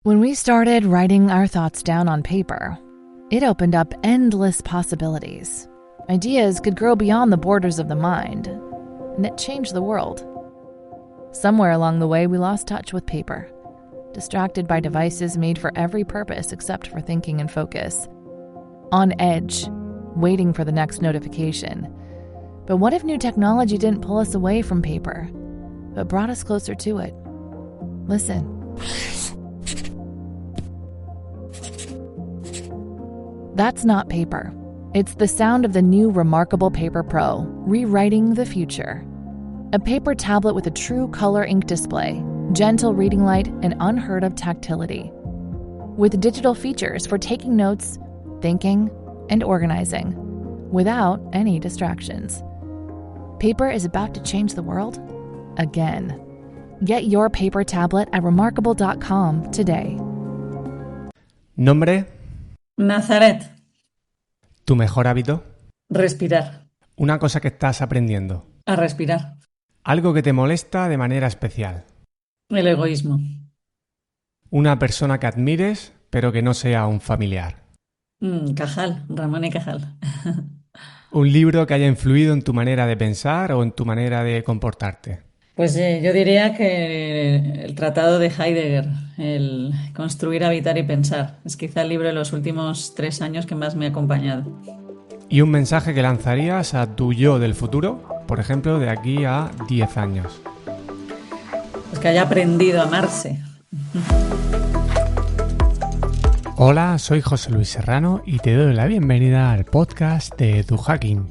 When we started writing our thoughts down on paper, it opened up endless possibilities. Ideas could grow beyond the borders of the mind, and it changed the world. Somewhere along the way, we lost touch with paper, distracted by devices made for every purpose except for thinking and focus. On edge, waiting for the next notification. But what if new technology didn't pull us away from paper, but brought us closer to it? Listen. That's not paper. It's the sound of the new Remarkable Paper Pro, rewriting the future. A paper tablet with a true color ink display, gentle reading light, and unheard of tactility. With digital features for taking notes, thinking, and organizing, without any distractions. Paper is about to change the world again. Get your paper tablet at remarkable.com today. ¿Nombre? Nazaret. ¿Tu mejor hábito? Respirar. Una cosa que estás aprendiendo. A respirar. Algo que te molesta de manera especial. El egoísmo. Una persona que admires, pero que no sea un familiar. Cajal, Ramón y Cajal. Un libro que haya influido en tu manera de pensar o en tu manera de comportarte. Pues yo diría que el Tratado de Heidegger, el Construir, Habitar y Pensar, es quizá el libro de los últimos 3 años que más me ha acompañado. ¿Y un mensaje que lanzarías a tu yo del futuro, por ejemplo, de aquí a 10 años? Pues que haya aprendido a amarse. Hola, soy José Luis Serrano y te doy la bienvenida al podcast de EduHacking.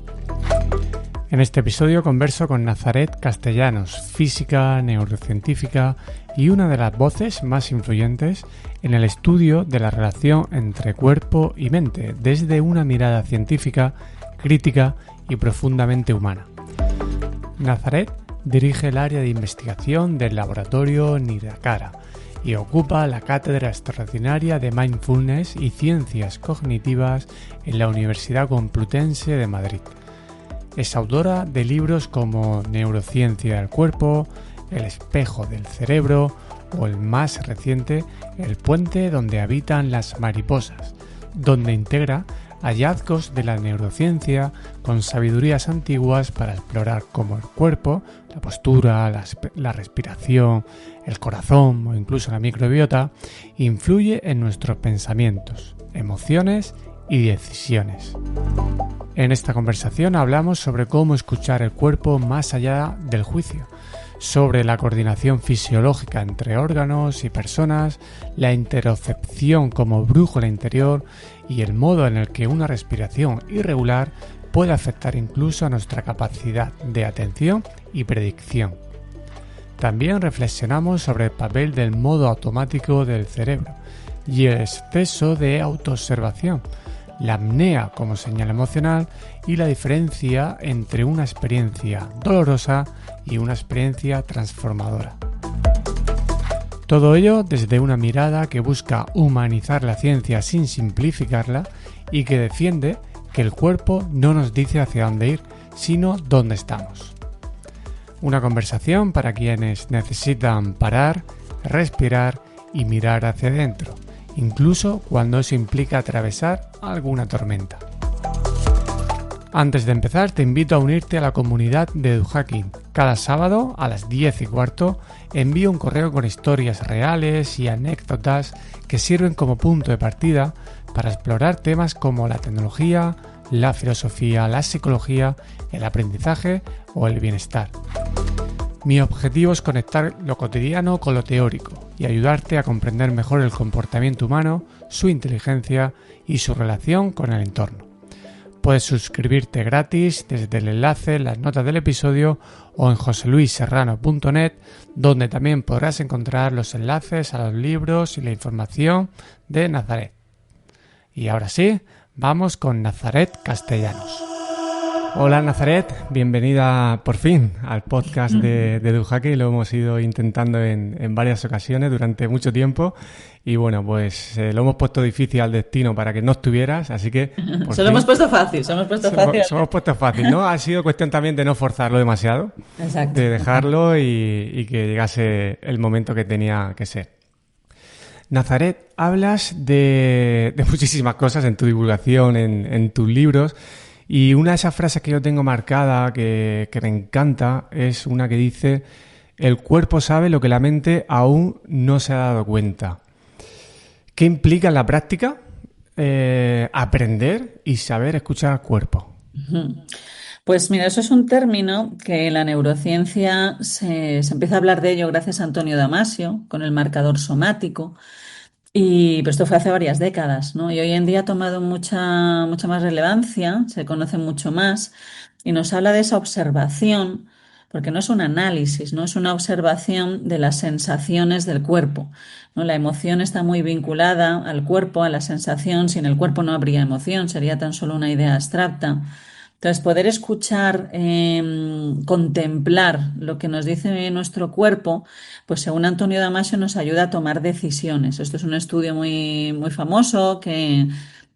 En este episodio converso con Nazaret Castellanos, física, neurocientífica y una de las voces más influyentes en el estudio de la relación entre cuerpo y mente desde una mirada científica, crítica y profundamente humana. Nazaret dirige el área de investigación del laboratorio Nirakara y ocupa la cátedra extraordinaria de Mindfulness y Ciencias Cognitivas en la Universidad Complutense de Madrid. Es autora de libros como Neurociencia del cuerpo, El espejo del cerebro o el más reciente, El puente donde habitan las mariposas, donde integra hallazgos de la neurociencia con sabidurías antiguas para explorar cómo el cuerpo, la postura, la respiración, el corazón o incluso la microbiota influye en nuestros pensamientos, emociones y decisiones. En esta conversación hablamos sobre cómo escuchar el cuerpo más allá del juicio, sobre la coordinación fisiológica entre órganos y personas, la interocepción como brújula interior y el modo en el que una respiración irregular puede afectar incluso a nuestra capacidad de atención y predicción. También reflexionamos sobre el papel del modo automático del cerebro y el exceso de autoobservación, la apnea como señal emocional y la diferencia entre una experiencia dolorosa y una experiencia transformadora. Todo ello desde una mirada que busca humanizar la ciencia sin simplificarla y que defiende que el cuerpo no nos dice hacia dónde ir, sino dónde estamos. Una conversación para quienes necesitan parar, respirar y mirar hacia adentro, incluso cuando eso implica atravesar alguna tormenta. Antes de empezar, te invito a unirte a la comunidad de EduHacking. Cada sábado a las 10:15 envío un correo con historias reales y anécdotas que sirven como punto de partida para explorar temas como la tecnología, la filosofía, la psicología, el aprendizaje o el bienestar. Mi objetivo es conectar lo cotidiano con lo teórico y ayudarte a comprender mejor el comportamiento humano, su inteligencia y su relación con el entorno. Puedes suscribirte gratis desde el enlace en las notas del episodio o en joseluisserrano.net, donde también podrás encontrar los enlaces a los libros y la información de Nazaret. Y ahora sí, vamos con Nazaret Castellanos. Hola Nazaret, bienvenida por fin al podcast de EduHacking. Lo hemos ido intentando en varias ocasiones durante mucho tiempo y bueno, pues lo hemos puesto difícil al destino para que no estuvieras, así que... Se lo hemos puesto fácil, Se hemos puesto fácil, ¿no? Ha sido cuestión también de no forzarlo demasiado, exacto, de dejarlo y que llegase el momento que tenía que ser. Nazaret, hablas de muchísimas cosas en tu divulgación, en tus libros, y una de esas frases que yo tengo marcada, que me encanta, es una que dice: el cuerpo sabe lo que la mente aún no se ha dado cuenta. ¿Qué implica en la práctica aprender y saber escuchar al cuerpo? Pues mira, eso es un término que en la neurociencia se empieza a hablar de ello gracias a Antonio Damasio, con el marcador somático. Y pues esto fue hace varias décadas, ¿no? Y hoy en día ha tomado mucha más relevancia, se conoce mucho más y nos habla de esa observación, porque no es un análisis, ¿no? Es una observación de las sensaciones del cuerpo, ¿no? La emoción está muy vinculada al cuerpo, a la sensación. Sin el cuerpo no habría emoción, sería tan solo una idea abstracta. Entonces, poder escuchar, contemplar lo que nos dice nuestro cuerpo, pues según Antonio Damasio nos ayuda a tomar decisiones. Esto es un estudio muy famoso que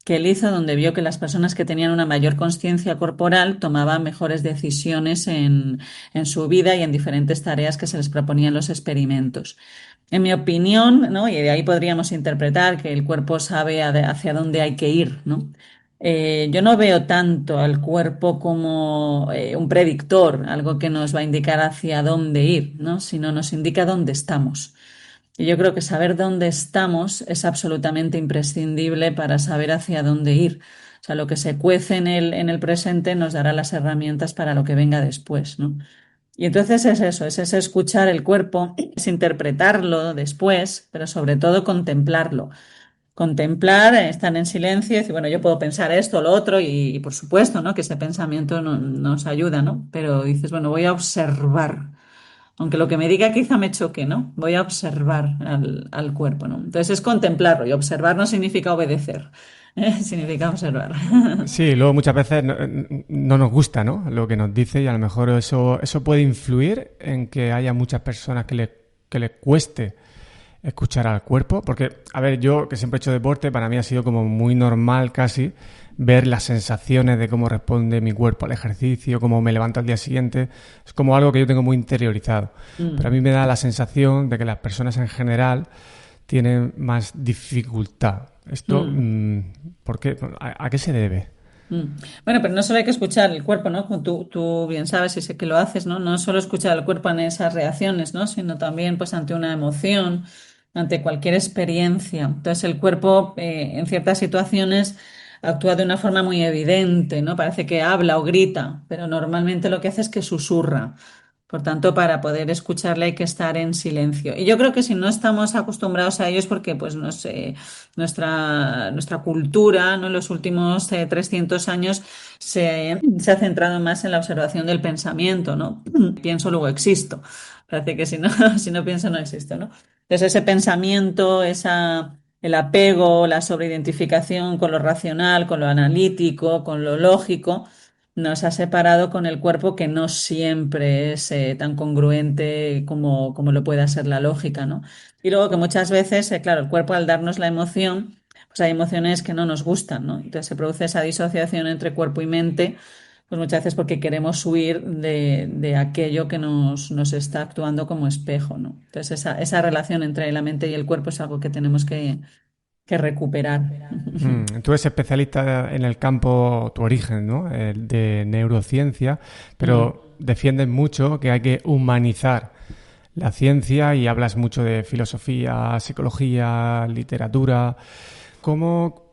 él hizo, donde vio que las personas que tenían una mayor conciencia corporal tomaban mejores decisiones en su vida y en diferentes tareas que se les proponían los experimentos. En mi opinión, ¿no? Y de ahí podríamos interpretar que el cuerpo sabe hacia dónde hay que ir, ¿no? Yo no veo tanto al cuerpo como un predictor, algo que nos va a indicar hacia dónde ir, ¿no? Sino nos indica dónde estamos. Y yo creo que saber dónde estamos es absolutamente imprescindible para saber hacia dónde ir. O sea, lo que se cuece en el presente nos dará las herramientas para lo que venga después, ¿no? Y entonces es eso, es ese escuchar el cuerpo, es interpretarlo después, pero sobre todo contemplarlo. Contemplar, estar en silencio y decir, bueno, yo puedo pensar esto, lo otro, y por supuesto, ¿no? Que ese pensamiento nos ayuda, ¿no? Pero dices, bueno, voy a observar, aunque lo que me diga quizá me choque, ¿no? Voy a observar al cuerpo, ¿no? Entonces es contemplarlo, y observar no significa obedecer, ¿eh? Significa observar. Sí, luego muchas veces no nos gusta, ¿no?, lo que nos dice, y a lo mejor eso puede influir en que haya muchas personas que les cueste escuchar al cuerpo, porque, a ver, yo que siempre he hecho deporte, para mí ha sido como muy normal casi ver las sensaciones de cómo responde mi cuerpo al ejercicio, cómo me levanto al día siguiente. Es como algo que yo tengo muy interiorizado. Pero a mí me da la sensación de que las personas en general tienen más dificultad. Esto, ¿por qué? ¿A qué se debe? Bueno, pero no solo hay que escuchar el cuerpo, ¿no? Como tú bien sabes y sé que lo haces, ¿no? No solo escuchar el cuerpo en esas reacciones, ¿no? Sino también pues ante una emoción, ante cualquier experiencia. Entonces el cuerpo en ciertas situaciones actúa de una forma muy evidente, ¿no? Parece que habla o grita, pero normalmente lo que hace es que susurra. Por tanto, para poder escucharle hay que estar en silencio. Y yo creo que si no estamos acostumbrados a ello es porque pues, no sé, nuestra cultura, ¿no? En los últimos 300 años se ha centrado más en la observación del pensamiento, ¿no? Pienso, luego existo. Parece que si no, si no pienso, no existo, ¿no? Entonces, ese pensamiento, el apego, la sobreidentificación con lo racional, con lo analítico, con lo lógico, nos ha separado con el cuerpo, que no siempre es tan congruente como lo pueda ser la lógica, ¿no? Y luego que muchas veces, claro, el cuerpo al darnos la emoción, pues hay emociones que no nos gustan, ¿no? Entonces se produce esa disociación entre cuerpo y mente, pues muchas veces porque queremos huir de aquello que nos está actuando como espejo, ¿no? Entonces esa relación entre la mente y el cuerpo es algo que tenemos que recuperar. Tú eres especialista en el campo, tu origen, ¿no?, de neurociencia, pero defiendes mucho que hay que humanizar la ciencia y hablas mucho de filosofía, psicología, literatura. ¿Cómo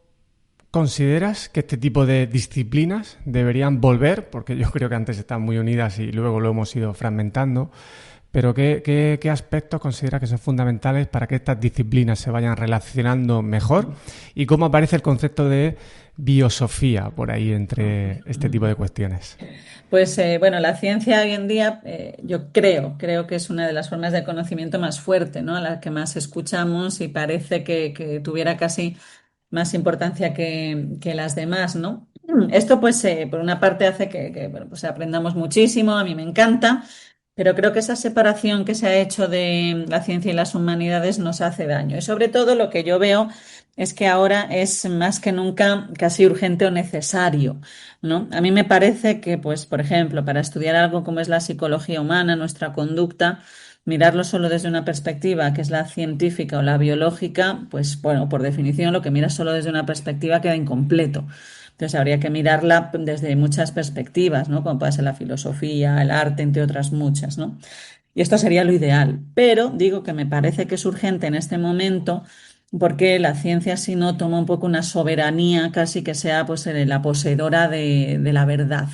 consideras que este tipo de disciplinas deberían volver? Porque yo creo que antes estaban muy unidas y luego lo hemos ido fragmentando. Pero ¿qué aspectos consideras que son fundamentales para que estas disciplinas se vayan relacionando mejor? ¿Y cómo aparece el concepto de biosofía por ahí entre este tipo de cuestiones? Pues bueno, la ciencia hoy en día yo creo que es una de las formas de conocimiento más fuerte, ¿no? A la que más escuchamos y parece que tuviera casi más importancia que las demás, ¿no? Esto pues por una parte hace que, bueno, pues aprendamos muchísimo, a mí me encanta, pero creo que esa separación que se ha hecho de la ciencia y las humanidades nos hace daño. Y sobre todo lo que yo veo es que ahora es más que nunca casi urgente o necesario, ¿no? A mí me parece que, pues, por ejemplo, para estudiar algo como es la psicología humana, nuestra conducta, mirarlo solo desde una perspectiva que es la científica o la biológica, pues bueno, por definición lo que miras solo desde una perspectiva queda incompleto. Entonces habría que mirarla desde muchas perspectivas, ¿no? Como puede ser la filosofía, el arte, entre otras muchas, ¿no? Y esto sería lo ideal. Pero digo que me parece que es urgente en este momento porque la ciencia, si no, toma un poco una soberanía, casi que sea pues la poseedora de la verdad.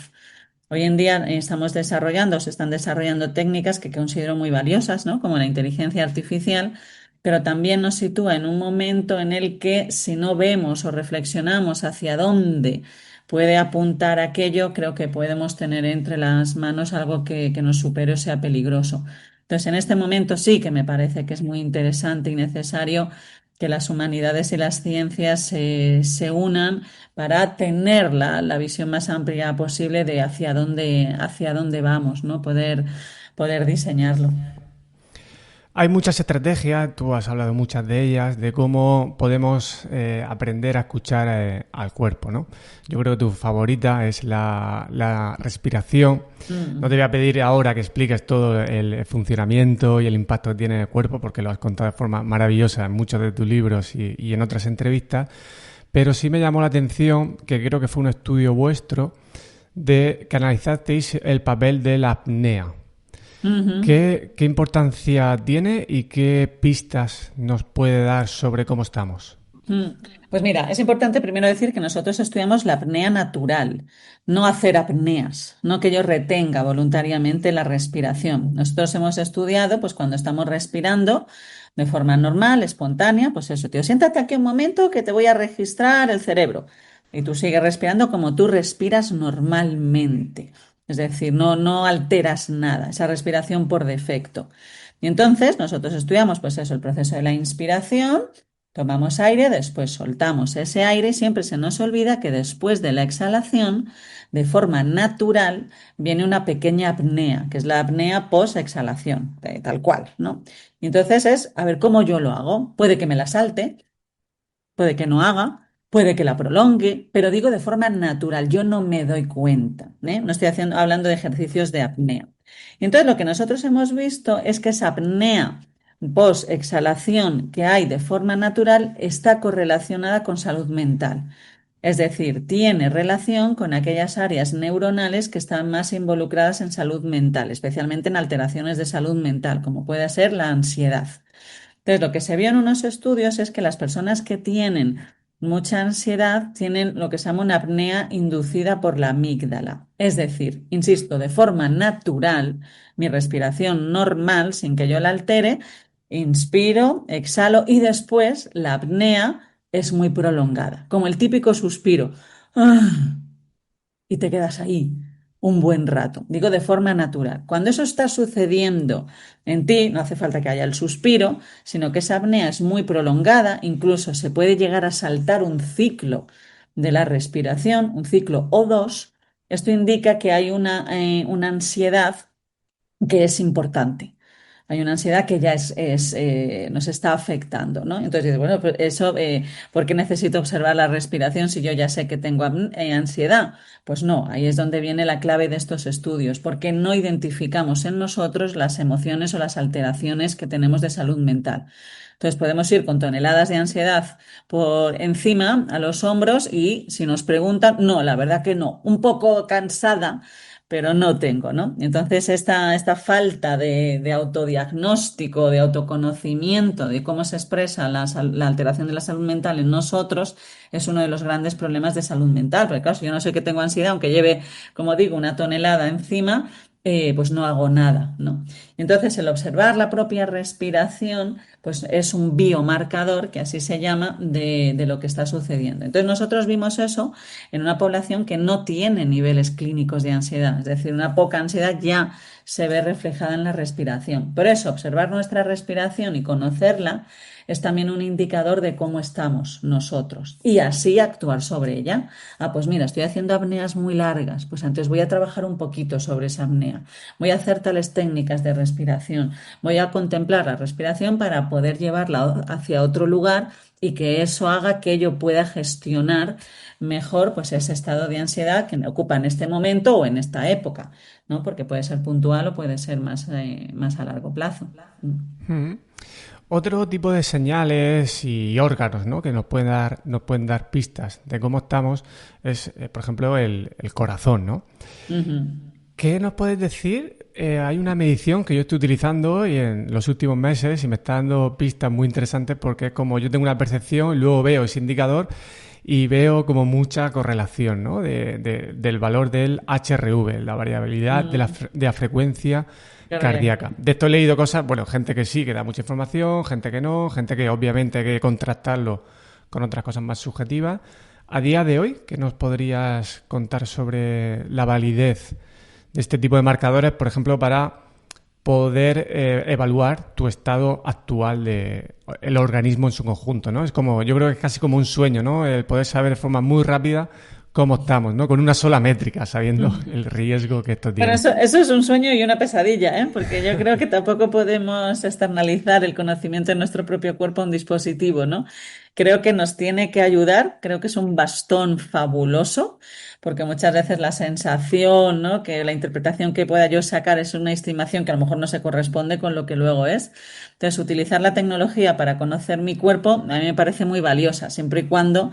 Hoy en día estamos desarrollando, se están desarrollando técnicas que considero muy valiosas, ¿no? Como la inteligencia artificial, pero también nos sitúa en un momento en el que si no vemos o reflexionamos hacia dónde puede apuntar aquello, creo que podemos tener entre las manos algo que nos supere o sea peligroso. Entonces, en este momento sí que me parece que es muy interesante y necesario que las humanidades y las ciencias se unan para tener la visión más amplia posible de hacia dónde vamos, ¿no? Poder diseñarlo. Hay muchas estrategias, tú has hablado muchas de ellas, de cómo podemos aprender a escuchar al cuerpo, ¿no? Yo creo que tu favorita es la respiración. No te voy a pedir ahora que expliques todo el funcionamiento y el impacto que tiene en el cuerpo, porque lo has contado de forma maravillosa en muchos de tus libros y en otras entrevistas, pero sí me llamó la atención que creo que fue un estudio vuestro de que analizasteis el papel de la apnea. Ujú. ¿Qué importancia tiene y qué pistas nos puede dar sobre cómo estamos? Mm. Pues mira, es importante primero decir que nosotros estudiamos la apnea natural, no hacer apneas, no que yo retenga voluntariamente la respiración. Nosotros hemos estudiado, pues cuando estamos respirando de forma normal, espontánea, pues eso, tío, siéntate aquí un momento que te voy a registrar el cerebro. Y tú sigues respirando como tú respiras normalmente. Es decir, no alteras nada, esa respiración por defecto. Y entonces nosotros estudiamos, pues eso, el proceso de la inspiración. Tomamos aire, después soltamos ese aire y siempre se nos olvida que después de la exhalación, de forma natural, viene una pequeña apnea, que es la apnea post-exhalación, tal cual, ¿no? Y entonces es, a ver cómo yo lo hago. Puede que me la salte, puede que no haga, puede que la prolongue, pero digo de forma natural, yo no me doy cuenta, ¿eh? No estoy hablando de ejercicios de apnea. Y entonces lo que nosotros hemos visto es que esa apnea post-exhalación que hay de forma natural está correlacionada con salud mental. Es decir, tiene relación con aquellas áreas neuronales que están más involucradas en salud mental, especialmente en alteraciones de salud mental, como puede ser la ansiedad. Entonces, lo que se vio en unos estudios es que las personas que tienen mucha ansiedad tienen lo que se llama una apnea inducida por la amígdala. Es decir, insisto, de forma natural, mi respiración normal, sin que yo la altere, inspiro, exhalo y después la apnea es muy prolongada, como el típico suspiro. Ah, y te quedas ahí un buen rato. Digo de forma natural. Cuando eso está sucediendo en ti, no hace falta que haya el suspiro, sino que esa apnea es muy prolongada, incluso se puede llegar a saltar un ciclo de la respiración, un ciclo o dos. Esto indica que hay una ansiedad que es importante. Hay una ansiedad que ya nos está afectando, ¿no? Entonces dices, bueno, pues eso, ¿por qué necesito observar la respiración si yo ya sé que tengo ansiedad? Pues no, ahí es donde viene la clave de estos estudios, porque no identificamos en nosotros las emociones o las alteraciones que tenemos de salud mental. Entonces podemos ir con toneladas de ansiedad por encima a los hombros y si nos preguntan, no, la verdad que no, un poco cansada pero no tengo, ¿no? Entonces, esta falta de autodiagnóstico, de autoconocimiento de cómo se expresa la alteración de la salud mental en nosotros es uno de los grandes problemas de salud mental. Porque, claro, si yo no sé que tengo ansiedad, aunque lleve, como digo, una tonelada encima, pues no hago nada, ¿no? Entonces, el observar la propia respiración, pues es un biomarcador, que así se llama, de lo que está sucediendo. Entonces, nosotros vimos eso en una población que no tiene niveles clínicos de ansiedad, es decir, una poca ansiedad ya se ve reflejada en la respiración. Por eso, observar nuestra respiración y conocerla es también un indicador de cómo estamos nosotros y así actuar sobre ella. Ah, pues mira, estoy haciendo apneas muy largas, pues antes voy a trabajar un poquito sobre esa apnea. Voy a hacer tales técnicas de respiración. Voy a contemplar la respiración para poder llevarla hacia otro lugar y que eso haga que yo pueda gestionar mejor pues ese estado de ansiedad que me ocupa en este momento o en esta época, ¿no? Porque puede ser puntual o puede ser más a largo plazo. Mm. Otro tipo de señales y órganos, ¿no? Que nos pueden dar pistas de cómo estamos es, por ejemplo, el corazón, ¿no? Ujú. ¿Qué nos puedes decir? Hay una medición que yo estoy utilizando y en los últimos meses y me está dando pistas muy interesantes porque es como yo tengo una percepción y luego veo ese indicador y veo como mucha correlación, ¿no? Del valor del HRV, la variabilidad de la frecuencia Cardíaco. cardíaca. De esto he leído cosas, bueno, gente que sí, que da mucha información, gente que no, gente que obviamente hay que contrastarlo con otras cosas más subjetivas. A día de hoy, ¿qué nos podrías contar sobre la validez de este tipo de marcadores, por ejemplo, para poder evaluar tu estado actual de el organismo en su conjunto, ¿no? Es como, yo creo que es casi como un sueño, ¿no? El poder saber de forma muy rápida cómo estamos, ¿no? Con una sola métrica, sabiendo el riesgo que esto Bueno, tiene. eso es un sueño y una pesadilla, ¿eh? Porque yo creo que tampoco podemos externalizar el conocimiento de nuestro propio cuerpo a un dispositivo, ¿no? Creo que nos tiene que ayudar, creo que es un bastón fabuloso, porque muchas veces la sensación, ¿no? Que la interpretación que pueda yo sacar es una estimación que a lo mejor no se corresponde con lo que luego es. Entonces, utilizar la tecnología para conocer mi cuerpo a mí me parece muy valiosa, siempre y cuando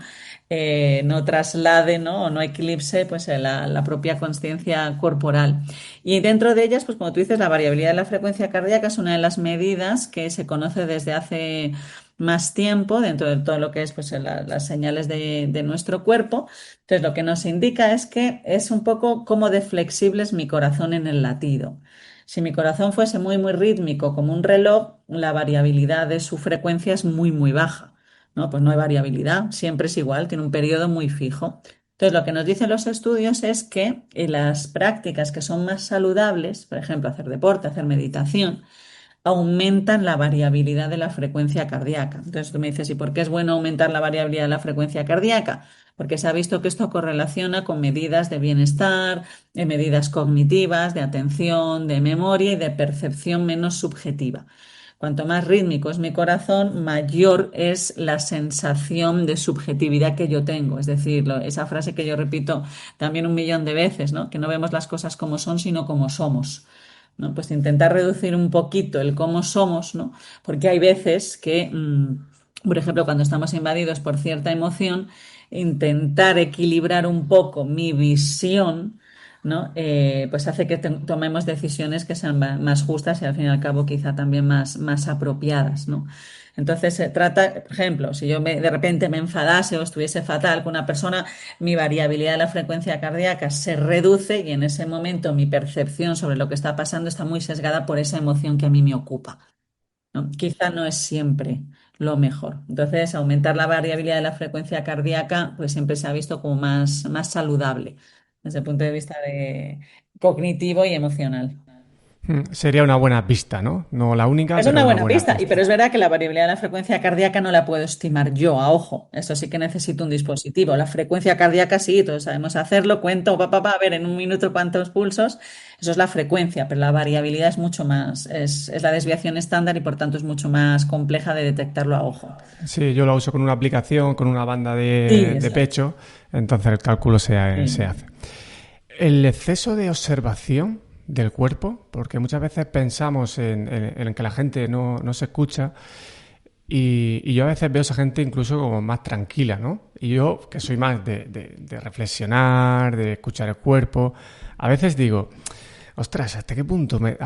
no traslade, ¿no? O no eclipse pues, la propia conciencia corporal. Y dentro de ellas, pues como tú dices, la variabilidad de la frecuencia cardíaca es una de las medidas que se conoce desde hace más tiempo dentro de todo lo que es pues, las señales de nuestro cuerpo. Entonces, lo que nos indica es que es un poco como de flexible es mi corazón en el latido. Si mi corazón fuese muy, muy rítmico como un reloj, la variabilidad de su frecuencia es muy, muy baja. No, pues no hay variabilidad, siempre es igual, tiene un periodo muy fijo. Entonces, lo que nos dicen los estudios es que en las prácticas que son más saludables, por ejemplo, hacer deporte, hacer meditación, aumentan la variabilidad de la frecuencia cardíaca. Entonces, tú me dices, ¿y por qué es bueno aumentar la variabilidad de la frecuencia cardíaca? Porque se ha visto que esto correlaciona con medidas de bienestar, de medidas cognitivas, de atención, de memoria y de percepción menos subjetiva. Cuanto más rítmico es mi corazón, mayor es la sensación de subjetividad que yo tengo. Es decir, esa frase que yo repito también un millón de veces, ¿no? Que no vemos las cosas como son, sino como somos. ¿No? Pues intentar reducir un poquito el cómo somos, ¿no? Porque hay veces que, por ejemplo, cuando estamos invadidos por cierta emoción, intentar equilibrar un poco mi visión, ¿no? Pues hace que tomemos decisiones que sean más justas y al fin y al cabo quizá también más apropiadas, ¿no? Entonces se trata, por ejemplo, si yo de repente me enfadase o estuviese fatal con una persona, mi variabilidad de la frecuencia cardíaca se reduce y en ese momento mi percepción sobre lo que está pasando está muy sesgada por esa emoción que a mí me ocupa, ¿no? Quizá no es siempre lo mejor. Entonces, aumentar la variabilidad de la frecuencia cardíaca, pues siempre se ha visto como más saludable desde el punto de vista cognitivo y emocional. Sería una buena pista, ¿no? No la única, Es pero una una buena buena pista, pista. pero es verdad que la variabilidad de la frecuencia cardíaca no la puedo estimar yo a ojo. Eso sí que necesito un dispositivo. La frecuencia cardíaca sí, todos sabemos hacerlo. Cuento, a ver en un minuto cuántos pulsos. Eso es la frecuencia, pero la variabilidad es mucho más, es la desviación estándar y por tanto es mucho más compleja de detectarlo a ojo. Sí, yo lo uso con una aplicación, con una banda Sí, de eso es. pecho, entonces el cálculo se Sí. hace. El exceso de observación del cuerpo, porque muchas veces pensamos en que la gente no se escucha y yo a veces veo a esa gente incluso como más tranquila, ¿no? Y yo, que soy más de reflexionar, de escuchar el cuerpo, a veces digo, ostras, ¿hasta qué punto me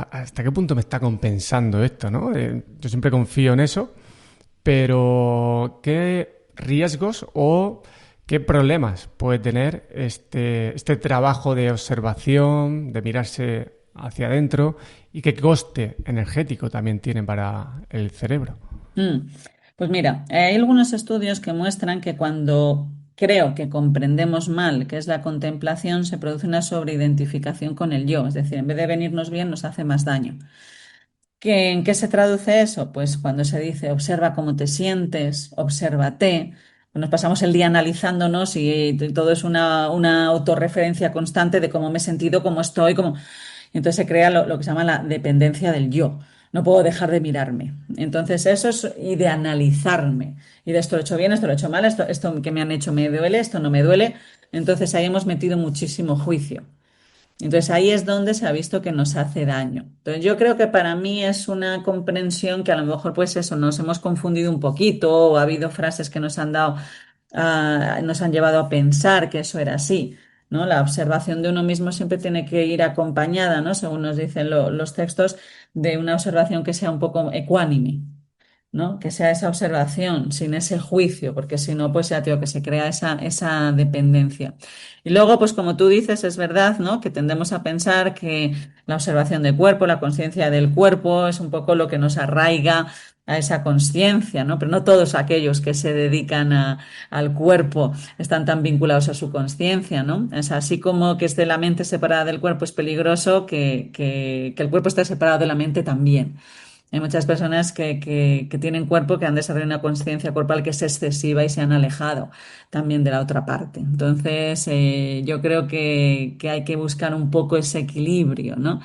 está compensando esto, no? Yo siempre confío en eso, pero ¿qué riesgos o qué problemas puede tener este trabajo de observación, de mirarse hacia adentro y qué coste energético también tiene para el cerebro? Mm. Pues mira, hay algunos estudios que muestran que cuando creo que comprendemos mal qué es la contemplación, se produce una sobreidentificación con el yo, es decir, en vez de venirnos bien, nos hace más daño. ¿En qué se traduce eso? Pues cuando se dice observa cómo te sientes, obsérvate, pues nos pasamos el día analizándonos y todo es una autorreferencia constante de cómo me he sentido, cómo estoy, cómo... Y entonces se crea lo que se llama la dependencia del yo. No puedo dejar de mirarme. Entonces eso es, y de analizarme. Y de esto lo he hecho bien, esto lo he hecho mal, esto que me han hecho me duele, esto no me duele. Entonces ahí hemos metido muchísimo juicio. Entonces ahí es donde se ha visto que nos hace daño. Entonces yo creo que para mí es una comprensión que a lo mejor pues eso, nos hemos confundido un poquito o ha habido frases que nos han dado, nos han llevado a pensar que eso era así, ¿no? La observación de uno mismo siempre tiene que ir acompañada, ¿no? Según nos dicen los textos, de una observación que sea un poco ecuánime. ¿No? Que sea esa observación, sin ese juicio, porque si no, pues ya tengo que se crea esa dependencia. Y luego, pues como tú dices, es verdad, ¿no? Que tendemos a pensar que la observación del cuerpo, la conciencia del cuerpo, es un poco lo que nos arraiga a esa conciencia, ¿no? Pero no todos aquellos que se dedican al cuerpo están tan vinculados a su conciencia, ¿no? Es así como que esté la mente separada del cuerpo es peligroso, que el cuerpo esté separado de la mente también. Hay muchas personas que tienen cuerpo que han desarrollado una conciencia corporal que es excesiva y se han alejado también de la otra parte. Entonces, yo creo que hay que buscar un poco ese equilibrio, ¿no?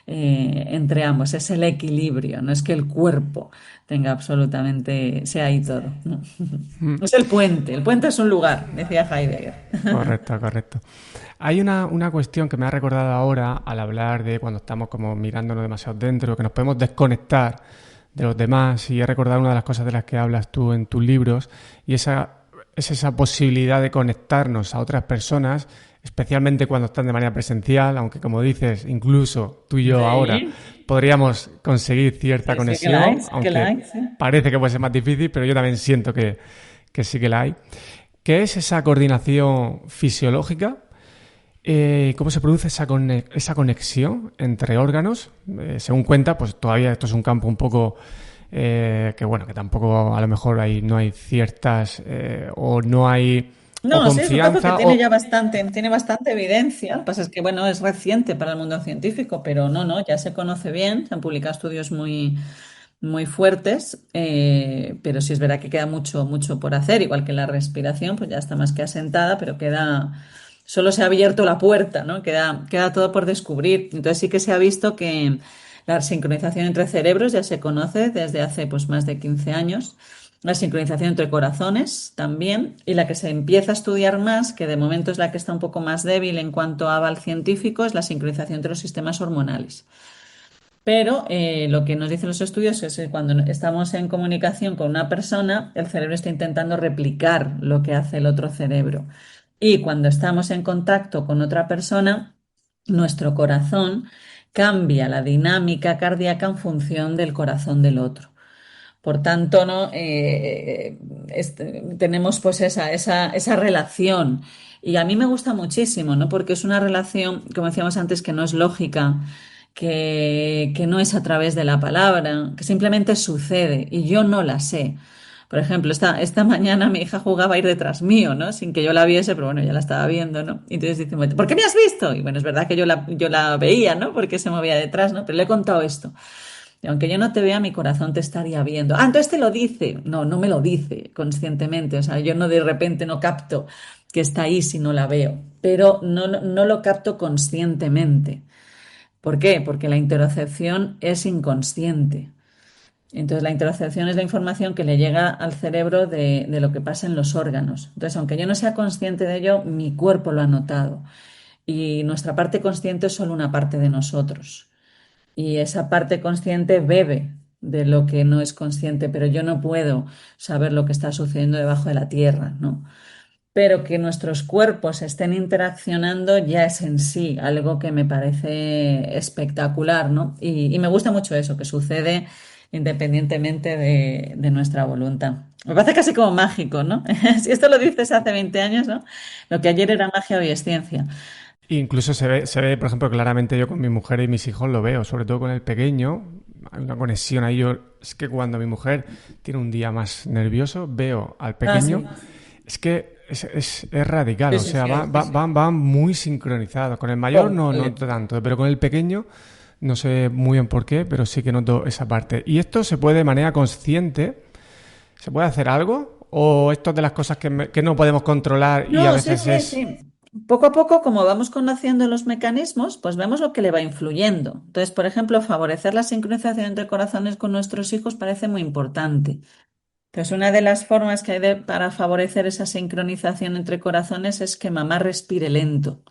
Entre ambos, es el equilibrio, no es que el cuerpo tenga absolutamente, sea ahí todo, ¿no? Mm, Es el puente es un lugar, decía Heidegger. correcto, correcto. Hay una cuestión que me ha recordado ahora al hablar de cuando estamos como mirándonos demasiado dentro, que nos podemos desconectar de los demás, y he recordado una de las cosas de las que hablas tú en tus libros, y es esa posibilidad de conectarnos a otras personas, especialmente cuando están de manera presencial, aunque como dices, incluso tú y yo ahora Sí, podríamos conseguir cierta sí, sí que la conexión, hay, sí que la aunque hay, sí. parece que puede ser más difícil, pero yo también siento que sí que la hay. ¿Qué es esa coordinación fisiológica? ¿Cómo se produce esa conexión entre órganos? Según cuenta, pues todavía esto es un campo un poco que bueno, que tampoco a lo mejor no hay ciertas o no hay o No, sí, es un campo que confianza tiene o... ya tiene bastante evidencia. Lo que pasa es que, bueno, es reciente para el mundo científico, pero no, ya se conoce bien, se han publicado estudios muy fuertes, pero sí es verdad que queda mucho por hacer, igual que la respiración, pues ya está más que asentada, pero solo se ha abierto la puerta, ¿no? Queda todo por descubrir. Entonces sí que se ha visto que la sincronización entre cerebros ya se conoce desde hace pues más de 15 años. La sincronización entre corazones también, y la que se empieza a estudiar más, que de momento es la que está un poco más débil en cuanto a aval científico, es la sincronización entre los sistemas hormonales. Pero lo que nos dicen los estudios es que cuando estamos en comunicación con una persona, el cerebro está intentando replicar lo que hace el otro cerebro. Y cuando estamos en contacto con otra persona, nuestro corazón cambia la dinámica cardíaca en función del corazón del otro. Por tanto, ¿no? Tenemos pues esa relación. Y a mí me gusta muchísimo, ¿no? Porque es una relación, como decíamos antes, que no es lógica, que no es a través de la palabra, que simplemente sucede y yo no la sé. Por ejemplo, esta mañana mi hija jugaba a ir detrás mío, ¿no? Sin que yo la viese, pero bueno, ya la estaba viendo, ¿no? Y entonces dice, ¿por qué me has visto? Y bueno, es verdad que yo la veía, ¿no? Porque se movía detrás, ¿no? Pero le he contado esto. Y aunque yo no te vea, mi corazón te estaría viendo. Ah, entonces te lo dice. No, no me lo dice conscientemente. O sea, yo no de repente no capto que está ahí si no la veo. Pero no lo capto conscientemente. ¿Por qué? Porque la interocepción es inconsciente. Entonces, la interocepción es la información que le llega al cerebro de lo que pasa en los órganos. Entonces, aunque yo no sea consciente de ello, mi cuerpo lo ha notado. Y nuestra parte consciente es solo una parte de nosotros. Y esa parte consciente bebe de lo que no es consciente, pero yo no puedo saber lo que está sucediendo debajo de la tierra, ¿no? Pero que nuestros cuerpos estén interaccionando ya es en sí algo que me parece espectacular, ¿no? Y me gusta mucho eso, que sucede independientemente de nuestra voluntad. Me parece casi como mágico, ¿no? Si esto lo dices hace 20 años, ¿no? Lo que ayer era magia, hoy es ciencia. Incluso se ve, por ejemplo, claramente yo con mi mujer y mis hijos lo veo, sobre todo con el pequeño, hay una conexión ahí. Es que cuando mi mujer tiene un día más nervioso, veo al Ah, sí. pequeño, es que es radical, Sí, o sí, sea, sí, sí, sí. van muy sincronizados. Con el mayor no Completo. tanto, pero con el pequeño No sé muy bien por qué, pero sí que noto esa parte. ¿Y esto se puede de manera consciente? ¿Se puede hacer algo? ¿O esto es de las cosas que no podemos controlar y a No, sí, veces sí, es... sí. Poco a poco, como vamos conociendo los mecanismos, pues vemos lo que le va influyendo. Entonces, por ejemplo, favorecer la sincronización entre corazones con nuestros hijos parece muy importante. Entonces, una de las formas que hay para favorecer esa sincronización entre corazones es que mamá respire lento.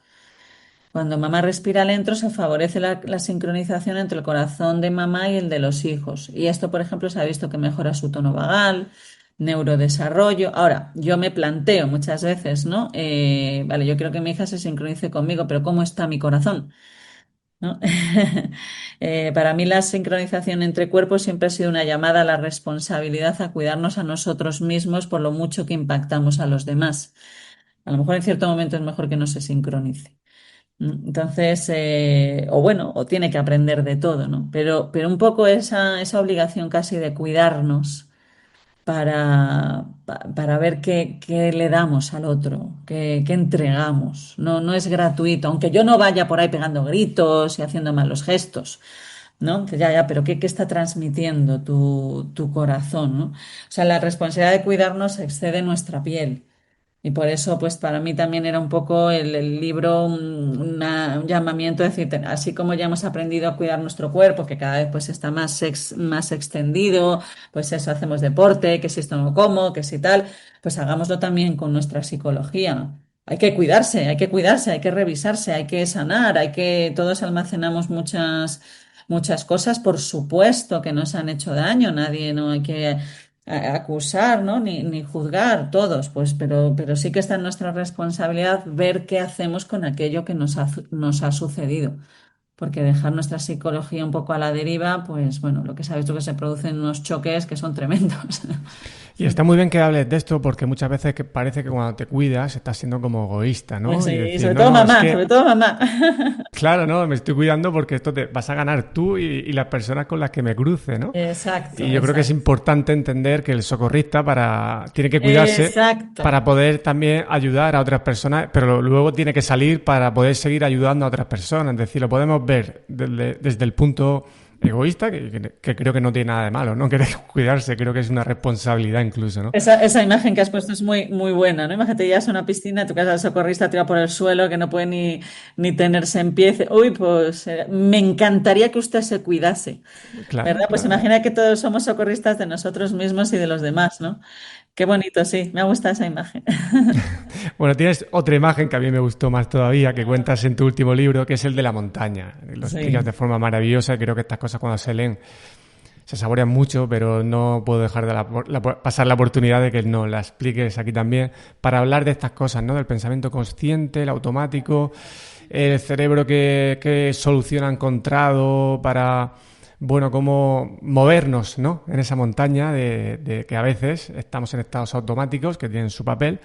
Cuando mamá respira lento, se favorece la sincronización entre el corazón de mamá y el de los hijos. Y esto, por ejemplo, se ha visto que mejora su tono vagal, neurodesarrollo. Ahora, yo me planteo muchas veces, ¿no? Vale, yo quiero que mi hija se sincronice conmigo, pero ¿cómo está mi corazón? ¿No? Para mí la sincronización entre cuerpos siempre ha sido una llamada a la responsabilidad, a cuidarnos a nosotros mismos por lo mucho que impactamos a los demás. A lo mejor en cierto momento es mejor que no se sincronice. Entonces, o bueno, o tiene que aprender de todo, ¿no? Pero un poco esa obligación casi de cuidarnos para ver qué le damos al otro, qué entregamos. No, no es gratuito, aunque yo no vaya por ahí pegando gritos y haciendo malos gestos, ¿no? Ya, ya, pero ¿qué está transmitiendo tu corazón, ¿no? O sea, la responsabilidad de cuidarnos excede nuestra piel. Y por eso, pues para mí también era un poco el libro un llamamiento a decir, así como ya hemos aprendido a cuidar nuestro cuerpo, que cada vez pues está más extendido, pues eso, hacemos deporte, que si esto no como, que si tal, pues hagámoslo también con nuestra psicología. Hay que cuidarse, hay que revisarse, hay que sanar, todos almacenamos muchas cosas, por supuesto que nos han hecho daño, nadie, no hay que acusar, ¿no? Ni juzgar todos, pues, pero sí que está en nuestra responsabilidad ver qué hacemos con aquello que nos ha sucedido. Porque dejar nuestra psicología un poco a la deriva, pues bueno, lo que sabes tú que se producen unos choques que son tremendos. Y está muy bien que hables de esto porque muchas veces que parece que cuando te cuidas estás siendo como egoísta, Pues ¿no? Y sí, decir, sobre no, todo no, es mamá, sobre que, todo mamá. claro, no, me estoy cuidando porque esto te vas a ganar tú y las personas con las que me cruce, ¿no? Exacto, Y yo creo que es exacto. importante entender que el socorrista tiene que cuidarse Exacto. para poder también ayudar a otras personas, pero luego tiene que salir para poder seguir ayudando a otras personas. Es decir, lo podemos ver desde el punto egoísta, que creo que no tiene nada de malo, ¿no? Querer cuidarse, creo que es una responsabilidad incluso, ¿no? Esa imagen que has puesto es muy buena, ¿no? Imagínate, ya es una piscina, tu casa de socorrista tira por el suelo, que no puede ni tenerse en pie. Uy, pues me encantaría que usted se cuidase, Claro, ¿verdad? Pues claro. imagina que todos somos socorristas de nosotros mismos y de los demás, ¿no? Qué bonito, sí, me ha gustado esa imagen. Bueno, tienes otra imagen que a mí me gustó más todavía, que cuentas en tu último libro, que es el de la montaña. Lo explicas de Sí, forma maravillosa y creo que estas cosas cuando se leen se saborean mucho, pero no puedo dejar de pasar la oportunidad de que no la expliques aquí también para hablar de estas cosas, ¿no? Del pensamiento consciente, el automático, el cerebro que solución ha encontrado para, bueno, cómo movernos, ¿no? En esa montaña de que a veces estamos en estados automáticos que tienen su papel,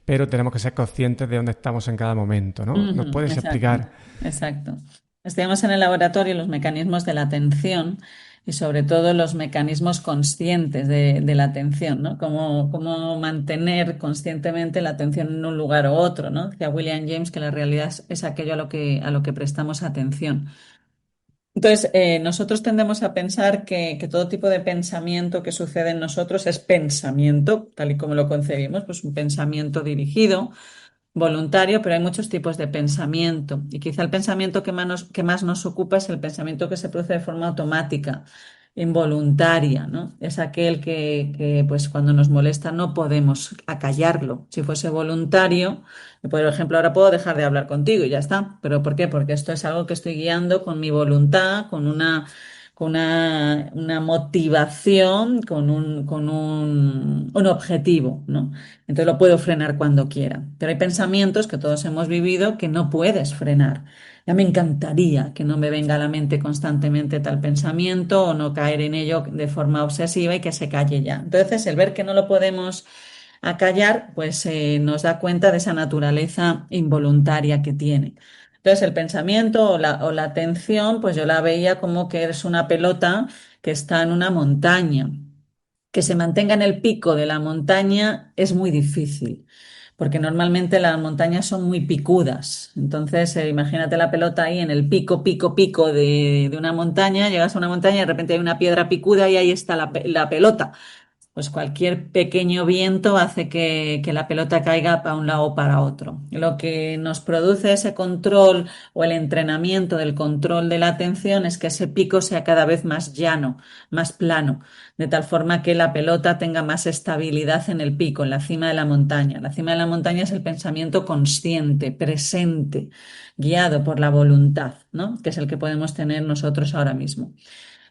pero tenemos que ser conscientes de dónde estamos en cada momento, ¿no? ¿Nos ujú, puedes exacto, explicar? exacto. Estudiamos en el laboratorio los mecanismos de la atención y sobre todo los mecanismos conscientes de la atención, ¿no? Cómo mantener conscientemente la atención en un lugar u otro, ¿no? Decía William James que la realidad es aquello a lo que prestamos atención. Entonces, nosotros tendemos a pensar que todo tipo de pensamiento que sucede en nosotros es pensamiento, tal y como lo concebimos, pues un pensamiento dirigido voluntario, pero hay muchos tipos de pensamiento. Y quizá el pensamiento que más nos ocupa es el pensamiento que se produce de forma automática, involuntaria, ¿no? Es aquel que, pues, cuando nos molesta no podemos acallarlo. Si fuese voluntario, por ejemplo, ahora puedo dejar de hablar contigo y ya está. ¿Pero por qué? Porque esto es algo que estoy guiando con mi voluntad, con una motivación, con un objetivo, ¿no? Entonces lo puedo frenar cuando quiera. Pero hay pensamientos que todos hemos vivido que no puedes frenar. Ya me encantaría que no me venga a la mente constantemente tal pensamiento o no caer en ello de forma obsesiva y que se calle ya. Entonces, el ver que no lo podemos acallar, pues nos da cuenta de esa naturaleza involuntaria que tiene. Entonces, el pensamiento o la atención, pues yo la veía como que es una pelota que está en una montaña. Que se mantenga en el pico de la montaña es muy difícil, porque normalmente las montañas son muy picudas. Entonces, imagínate la pelota ahí en el pico, pico, pico de una montaña, llegas a una montaña y de repente hay una piedra picuda y ahí está la pelota. Pues cualquier pequeño viento hace que la pelota caiga para un lado o para otro. Lo que nos produce ese control o el entrenamiento del control de la atención es que ese pico sea cada vez más llano, más plano, de tal forma que la pelota tenga más estabilidad en el pico, en la cima de la montaña. La cima de la montaña es el pensamiento consciente, presente, guiado por la voluntad, ¿no? Que es el que podemos tener nosotros ahora mismo.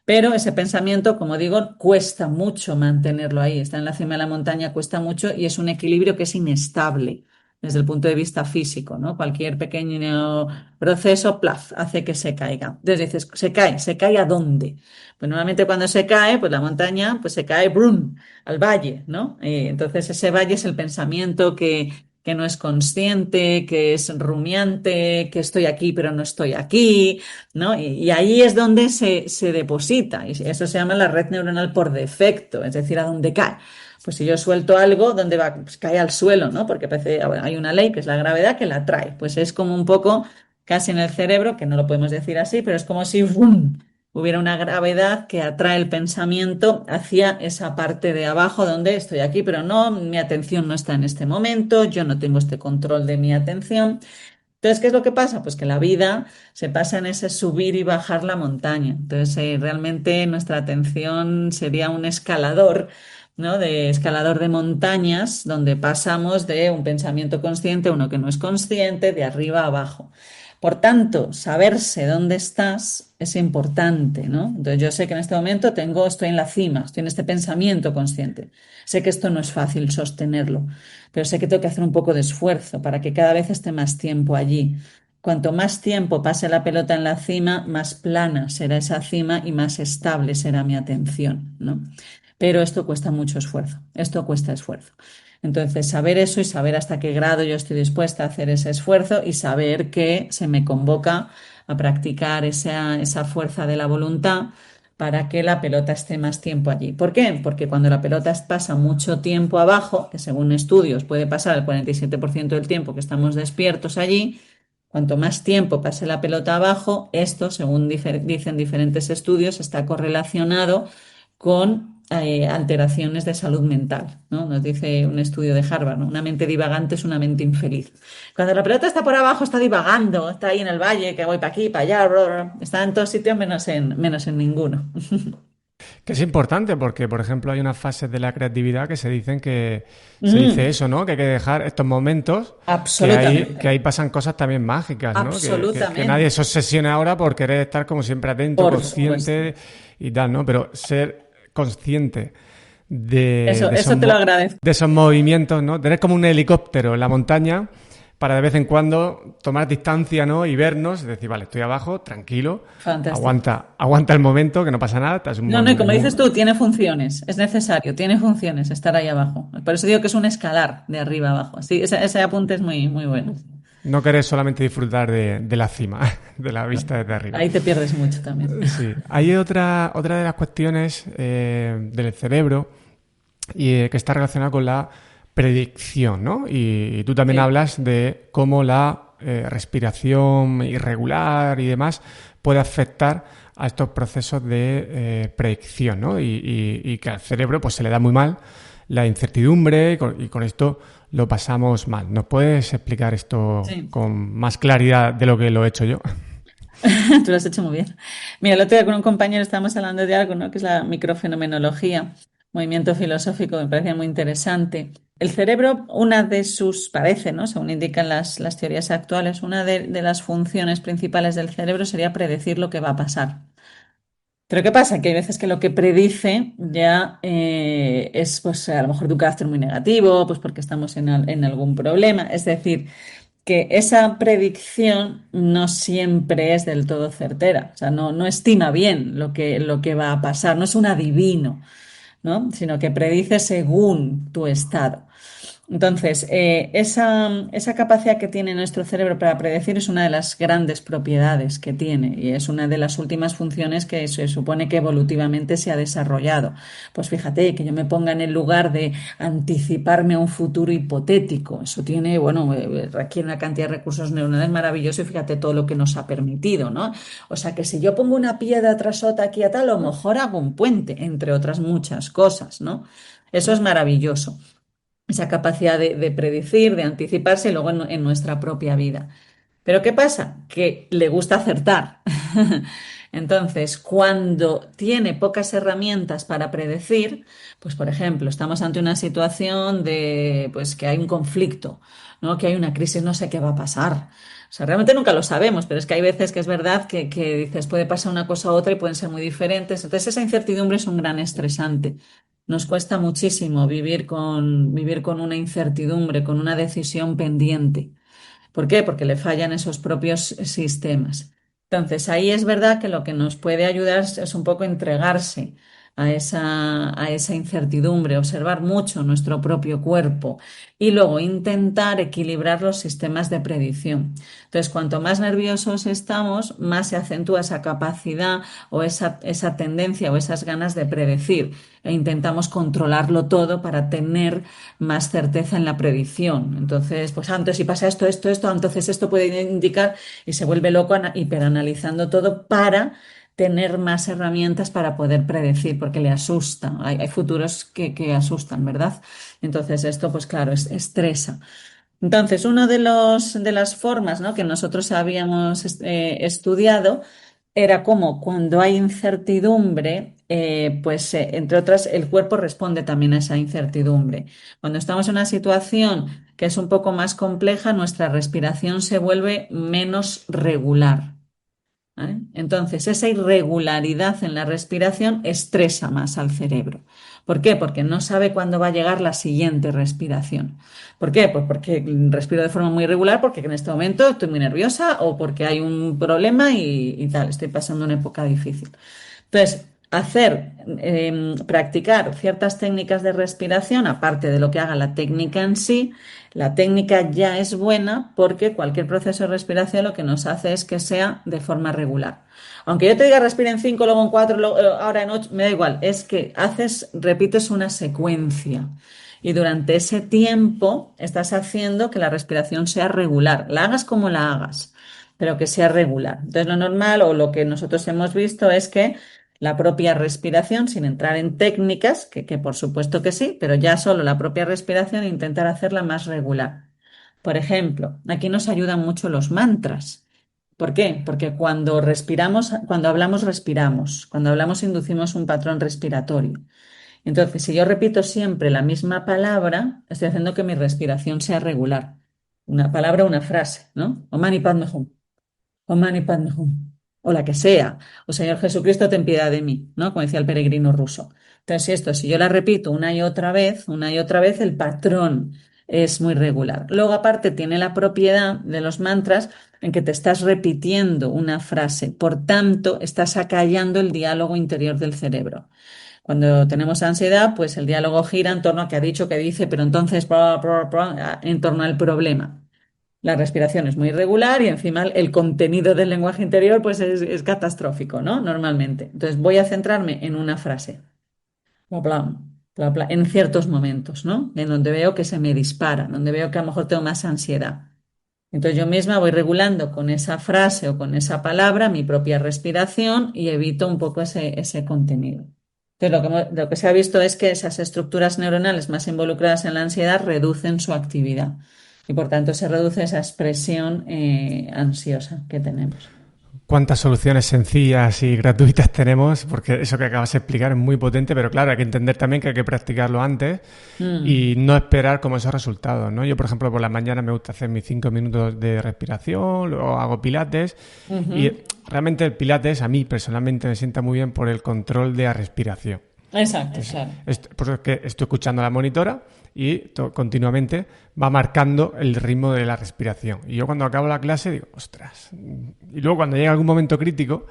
Pero ese pensamiento, como digo, cuesta mucho mantenerlo ahí. Está en la cima de la montaña, cuesta mucho y es un equilibrio que es inestable desde el punto de vista físico, ¿no? Cualquier pequeño proceso, plaf, hace que se caiga. Entonces dices, ¿se cae a dónde? Pues normalmente cuando se cae, pues la montaña, pues se cae, brum, al valle, ¿no? Entonces ese valle es el pensamiento que no es consciente, que es rumiante, que estoy aquí pero no estoy aquí, ¿no? Y ahí es donde se deposita, y eso se llama la red neuronal por defecto, es decir, a dónde cae. Pues si yo suelto algo, ¿dónde va? Pues cae al suelo, ¿no? Porque bueno, hay una ley que es la gravedad que la atrae. Pues es como un poco casi en el cerebro, que no lo podemos decir así, pero es como si ¡bum! Hubiera una gravedad que atrae el pensamiento hacia esa parte de abajo donde estoy aquí, pero no, mi atención no está en este momento, yo no tengo este control de mi atención. Entonces, ¿qué es lo que pasa? Pues que la vida se pasa en ese subir y bajar la montaña. Entonces, realmente nuestra atención sería un escalador, ¿no? De escalador de montañas, donde pasamos de un pensamiento consciente a uno que no es consciente, de arriba a abajo. Por tanto, saberse dónde estás es importante, ¿no? Entonces, yo sé que en este momento estoy en la cima, estoy en este pensamiento consciente. Sé que esto no es fácil sostenerlo, pero sé que tengo que hacer un poco de esfuerzo para que cada vez esté más tiempo allí. Cuanto más tiempo pase la pelota en la cima, más plana será esa cima y más estable será mi atención, ¿no? Pero esto cuesta mucho esfuerzo, esto cuesta esfuerzo. Entonces, saber eso y saber hasta qué grado yo estoy dispuesta a hacer ese esfuerzo y saber que se me convoca a practicar esa fuerza de la voluntad para que la pelota esté más tiempo allí. ¿Por qué? Porque cuando la pelota pasa mucho tiempo abajo, que según estudios puede pasar el 47% del tiempo que estamos despiertos allí, cuanto más tiempo pase la pelota abajo, esto, según dicen diferentes estudios, está correlacionado con alteraciones de salud mental, ¿no? Nos dice un estudio de Harvard, ¿no? Una mente divagante es una mente infeliz. Cuando la pelota está por abajo, está divagando, está ahí en el valle, que voy para aquí, para allá, bla, bla, está en todos sitios menos en ninguno. Que es importante porque, por ejemplo, hay unas fases de la creatividad que se dicen que se dice Mm, eso, ¿no? Que hay que dejar estos momentos que absolutamente, ahí pasan cosas también mágicas, ¿no? Que nadie absolutamente, se obsesione ahora por querer estar como siempre atento, por supuesto. consciente y tal, ¿no? Pero ser consciente Eso te lo agradezco. de esos movimientos, ¿no? Tener como un helicóptero en la montaña para de vez en cuando tomar distancia, ¿no? Y vernos, decir, vale, estoy abajo, tranquilo, Fantástico. aguanta el momento, que no pasa nada, estás No, no, y como dices tú, tiene funciones, es necesario, tiene funciones estar ahí abajo. Por eso digo que es un escalar de arriba a abajo. Sí, ese apunte es muy, muy bueno. no querés solamente disfrutar de la cima, de la vista desde arriba. Ahí te pierdes mucho también. Sí. Hay otra de las cuestiones del cerebro que está relacionada con la predicción, ¿no? Y tú también Sí. hablas de cómo la respiración irregular y demás puede afectar a estos procesos de predicción, ¿no? Y que al cerebro pues se le da muy mal la incertidumbre y con esto lo pasamos mal. ¿Nos puedes explicar esto Sí. con más claridad de lo que lo he hecho yo? Tú lo has hecho muy bien. Mira, el otro día con un compañero estábamos hablando de algo, ¿no? Que es la microfenomenología, movimiento filosófico, me parece muy interesante. El cerebro, una de sus, parece, ¿no? Según indican las teorías actuales, una de las funciones principales del cerebro sería predecir lo que va a pasar. Pero ¿qué pasa? Que hay veces que lo que predice ya es, pues, a lo mejor de un carácter muy negativo, pues porque estamos en algún problema. Es decir, que esa predicción no siempre es del todo certera. O sea, no estima bien lo que va a pasar, no es un adivino, ¿no? Sino que predice según tu estado. Entonces, esa capacidad que tiene nuestro cerebro para predecir es una de las grandes propiedades que tiene y es una de las últimas funciones que se supone que evolutivamente se ha desarrollado. Pues fíjate, que yo me ponga en el lugar de anticiparme a un futuro hipotético. Eso tiene, bueno, requiere una cantidad de recursos neuronales maravillosos y fíjate todo lo que nos ha permitido, ¿no? O sea que si yo pongo una piedra tras otra aquí a tal, a lo mejor hago un puente, entre otras muchas cosas, ¿no? Eso es maravilloso, esa capacidad de predecir, de anticiparse y luego en nuestra propia vida. Pero ¿qué pasa? Que le gusta acertar. Entonces, cuando tiene pocas herramientas para predecir, pues por ejemplo, estamos ante una situación de pues que hay un conflicto, ¿no? Que hay una crisis, no sé qué va a pasar. O sea, realmente nunca lo sabemos, pero es que hay veces que es verdad que dices, puede pasar una cosa u otra y pueden ser muy diferentes. Entonces, esa incertidumbre es un gran estresante. Nos cuesta muchísimo vivir con una incertidumbre, con una decisión pendiente. ¿Por qué? Porque le fallan esos propios sistemas. Entonces, ahí es verdad que lo que nos puede ayudar es un poco entregarse a esa incertidumbre, observar mucho nuestro propio cuerpo y luego intentar equilibrar los sistemas de predicción. Entonces, cuanto más nerviosos estamos, más se acentúa esa capacidad o esa tendencia o esas ganas de predecir e intentamos controlarlo todo para tener más certeza en la predicción. Entonces, pues antes si pasa esto, entonces esto puede indicar y se vuelve loco hiperanalizando todo para tener más herramientas para poder predecir, porque le asusta. Hay futuros que asustan, ¿verdad? Entonces, esto, pues claro, estresa. Entonces, una de las formas, ¿no?, que nosotros habíamos estudiado era como cuando hay incertidumbre, pues entre otras, el cuerpo responde también a esa incertidumbre. Cuando estamos en una situación que es un poco más compleja, nuestra respiración se vuelve menos regular. ¿Vale? Entonces, esa irregularidad en la respiración estresa más al cerebro. ¿Por qué? Porque no sabe cuándo va a llegar la siguiente respiración. ¿Por qué? Pues porque respiro de forma muy irregular, porque en este momento estoy muy nerviosa o porque hay un problema y tal, estoy pasando una época difícil. Entonces, practicar ciertas técnicas de respiración, aparte de lo que haga la técnica en sí, la técnica ya es buena porque cualquier proceso de respiración lo que nos hace es que sea de forma regular. Aunque yo te diga respira en 5, luego en 4, ahora en 8, me da igual, es que repites una secuencia. Y durante ese tiempo estás haciendo que la respiración sea regular, la hagas como la hagas, pero que sea regular. Entonces, lo normal o lo que nosotros hemos visto es que la propia respiración, sin entrar en técnicas, que por supuesto que sí, pero ya solo la propia respiración, intentar hacerla más regular. Por ejemplo, aquí nos ayudan mucho los mantras. ¿Por qué? Porque cuando respiramos, cuando hablamos, respiramos. Cuando hablamos, inducimos un patrón respiratorio. Entonces, si yo repito siempre la misma palabra, estoy haciendo que mi respiración sea regular. Una palabra, una frase, ¿no? Om Mani Padme Hum. Om Mani Padme Hum. O la que sea. O Señor Jesucristo, ten piedad de mí, ¿no? Como decía el peregrino ruso. Entonces, si yo la repito una y otra vez, el patrón es muy regular. Luego, aparte, tiene la propiedad de los mantras en que te estás repitiendo una frase. Por tanto, estás acallando el diálogo interior del cerebro. Cuando tenemos ansiedad, pues el diálogo gira en torno a qué ha dicho, qué dice, pero entonces en torno al problema. La respiración es muy irregular y encima el contenido del lenguaje interior pues es catastrófico, ¿no? Normalmente. Entonces voy a centrarme en una frase, bla, bla, bla, bla, en ciertos momentos, ¿no? En donde veo que se me dispara, donde veo que a lo mejor tengo más ansiedad. Entonces yo misma voy regulando con esa frase o con esa palabra mi propia respiración y evito un poco ese contenido. Entonces lo que se ha visto es que esas estructuras neuronales más involucradas en la ansiedad reducen su actividad y por tanto se reduce esa expresión ansiosa que tenemos. Cuántas soluciones sencillas y gratuitas tenemos, porque eso que acabas de explicar es muy potente, pero claro, hay que entender también que hay que practicarlo antes y no esperar como esos resultados, ¿no? Yo, por ejemplo, por la mañana me gusta hacer mis 5 minutos de respiración, luego hago pilates y realmente el pilates a mí personalmente me sienta muy bien por el control de la respiración. Exacto, claro. Porque estoy escuchando a la monitora y continuamente va marcando el ritmo de la respiración. Y yo cuando acabo la clase digo, ostras. Y luego cuando llega algún momento crítico,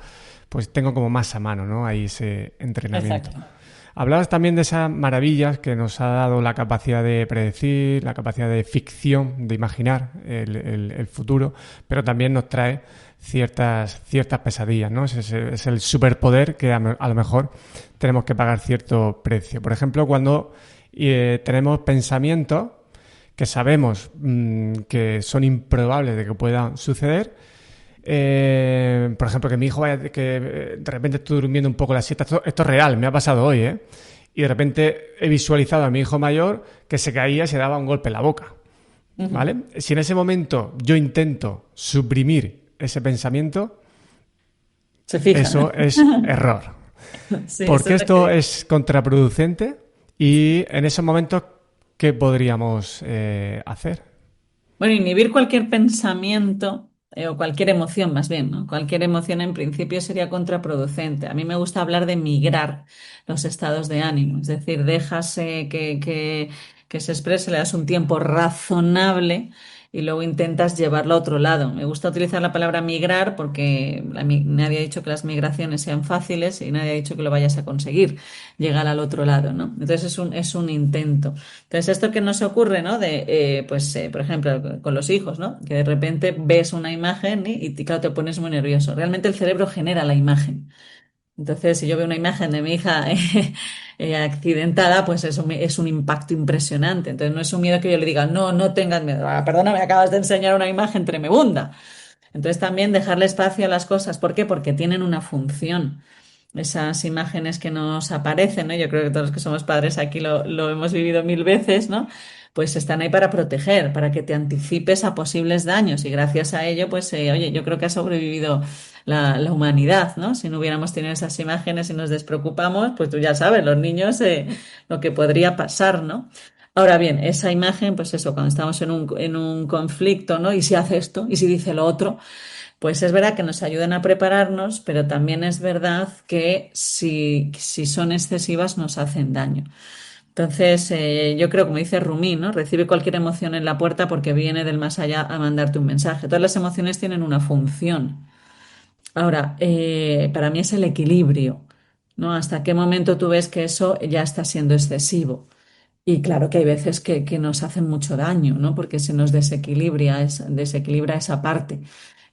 pues tengo como más a mano, ¿no? Ahí ese entrenamiento. Exacto. Hablabas también de esas maravillas que nos ha dado la capacidad de predecir, la capacidad de ficción, de imaginar el futuro, pero también nos trae ciertas pesadillas, ¿no? Es el superpoder que a lo mejor tenemos que pagar cierto precio. Por ejemplo, cuando tenemos pensamientos que sabemos que son improbables de que puedan suceder. Por ejemplo, que mi hijo vaya, que de repente estoy durmiendo un poco la siesta. Esto es real, me ha pasado hoy, ¿eh? Y de repente he visualizado a mi hijo mayor que se caía y se daba un golpe en la boca, ¿vale? Si en ese momento yo intento suprimir ese pensamiento, Se fija, eso ¿no? es error. Sí, Porque eso es lo esto que... es contraproducente y en esos momentos, ¿qué podríamos hacer? Bueno, inhibir cualquier pensamiento o cualquier emoción, más bien, ¿no? Cualquier emoción en principio sería contraproducente. A mí me gusta hablar de migrar los estados de ánimo, es decir, dejas que se exprese, le das un tiempo razonable y luego intentas llevarlo a otro lado. Me gusta utilizar la palabra migrar porque nadie ha dicho que las migraciones sean fáciles y nadie ha dicho que lo vayas a conseguir, llegar al otro lado, ¿no? Entonces es un intento. Entonces, esto que nos ocurre, ¿no? Por ejemplo, con los hijos, ¿no? Que de repente ves una imagen claro, te pones muy nervioso. Realmente el cerebro genera la imagen. Entonces, si yo veo una imagen de mi hija accidentada, pues es un impacto impresionante. Entonces, no es un miedo que yo le diga, no, no tengas miedo. Ah, perdona, me acabas de enseñar una imagen tremenda. Entonces, también dejarle espacio a las cosas. ¿Por qué? Porque tienen una función. Esas imágenes que nos aparecen, ¿no? Yo creo que todos los que somos padres aquí lo hemos vivido mil veces, ¿no? Pues están ahí para proteger, para que te anticipes a posibles daños y gracias a ello, pues, oye, yo creo que ha sobrevivido la humanidad, ¿no? Si no hubiéramos tenido esas imágenes y nos despreocupamos, pues tú ya sabes, los niños, lo que podría pasar, ¿no? Ahora bien, esa imagen, pues eso, cuando estamos en un conflicto, ¿no? Y si hace esto, y si dice lo otro, pues es verdad que nos ayudan a prepararnos, pero también es verdad que si son excesivas nos hacen daño. Entonces, yo creo, como dice Rumi, ¿no? Recibe cualquier emoción en la puerta porque viene del más allá a mandarte un mensaje. Todas las emociones tienen una función. Ahora, para mí es el equilibrio, ¿no? ¿Hasta qué momento tú ves que eso ya está siendo excesivo? Y claro que hay veces que nos hacen mucho daño, ¿no? Porque se nos desequilibra esa parte.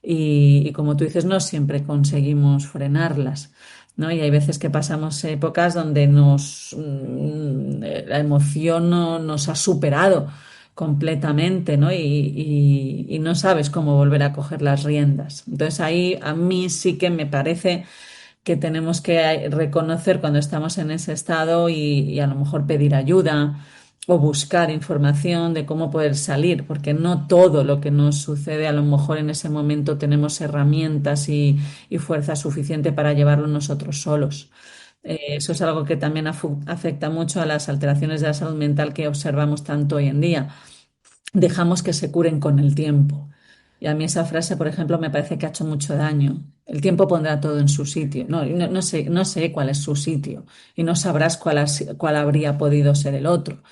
Y como tú dices, no siempre conseguimos frenarlas, ¿no? Y hay veces que pasamos épocas donde la emoción nos ha superado completamente, ¿no? Y no sabes cómo volver a coger las riendas. Entonces ahí a mí sí que me parece que tenemos que reconocer cuando estamos en ese estado y a lo mejor pedir ayuda o buscar información de cómo poder salir, porque no todo lo que nos sucede a lo mejor en ese momento tenemos herramientas y fuerza suficiente para llevarlo nosotros solos. Eso es algo que también afecta mucho a las alteraciones de la salud mental que observamos tanto hoy en día. Dejamos que se curen con el tiempo. Y a mí esa frase, por ejemplo, me parece que ha hecho mucho daño. El tiempo pondrá todo en su sitio. No sé cuál es su sitio y no sabrás cuál habría podido ser el otro.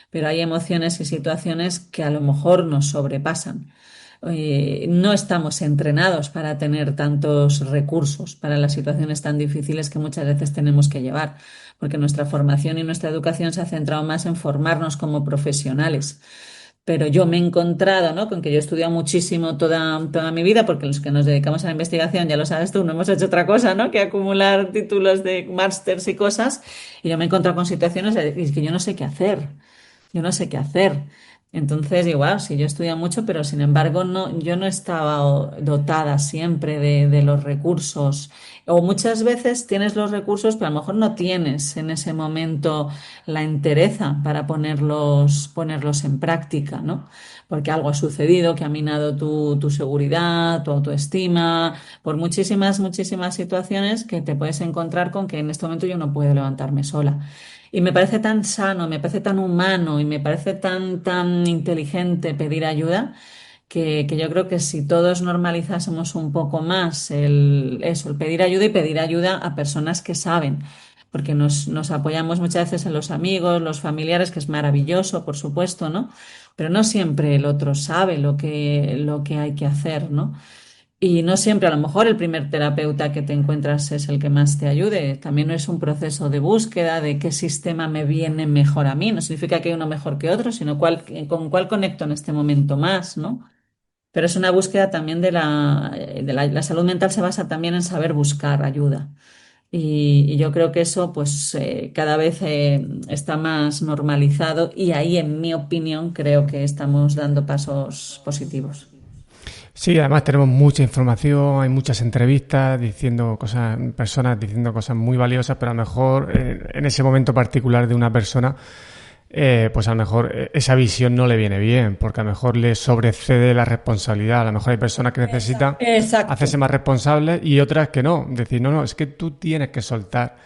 Pero hay emociones y situaciones que a lo mejor nos sobrepasan. No estamos entrenados para tener tantos recursos para las situaciones tan difíciles que muchas veces tenemos que llevar, porque nuestra formación y nuestra educación se ha centrado más en formarnos como profesionales. Pero yo me he encontrado, ¿no? Con que yo he estudiado muchísimo toda mi vida, porque los que nos dedicamos a la investigación, ya lo sabes tú, no hemos hecho otra cosa, ¿no? Que acumular títulos de másters y cosas. Y yo me he encontrado con situaciones es que yo no sé qué hacer. Yo no sé qué hacer. Entonces, igual, sí, yo he estudiado mucho, pero sin embargo, yo no estaba dotada siempre de los recursos. O muchas veces tienes los recursos, pero a lo mejor no tienes en ese momento la entereza para ponerlos en práctica, ¿no? Porque algo ha sucedido que ha minado tu seguridad, tu autoestima, por muchísimas situaciones que te puedes encontrar con que en este momento yo no puedo levantarme sola. Y me parece tan sano, me parece tan humano y me parece tan inteligente pedir ayuda que yo creo que si todos normalizásemos un poco más el pedir ayuda y pedir ayuda a personas que saben, porque nos apoyamos muchas veces en los amigos, los familiares, que es maravilloso, por supuesto, ¿no? Pero no siempre el otro sabe lo que hay que hacer, ¿no? Y no siempre, a lo mejor el primer terapeuta que te encuentras es el que más te ayude. También es un proceso de búsqueda de qué sistema me viene mejor a mí. No significa que hay uno mejor que otro, sino con cuál conecto en este momento más, ¿no? Pero es una búsqueda también la salud mental se basa también en saber buscar ayuda. Y yo creo que eso, pues, cada vez está más normalizado y ahí, en mi opinión, creo que estamos dando pasos positivos. Sí, además tenemos mucha información, hay muchas entrevistas diciendo cosas, personas diciendo cosas muy valiosas, pero a lo mejor en ese momento particular de una persona, pues a lo mejor esa visión no le viene bien, porque a lo mejor le sobrecede la responsabilidad. A lo mejor hay personas que necesitan Exacto. hacerse más responsables y otras que no. Decir, no, es que tú tienes que soltar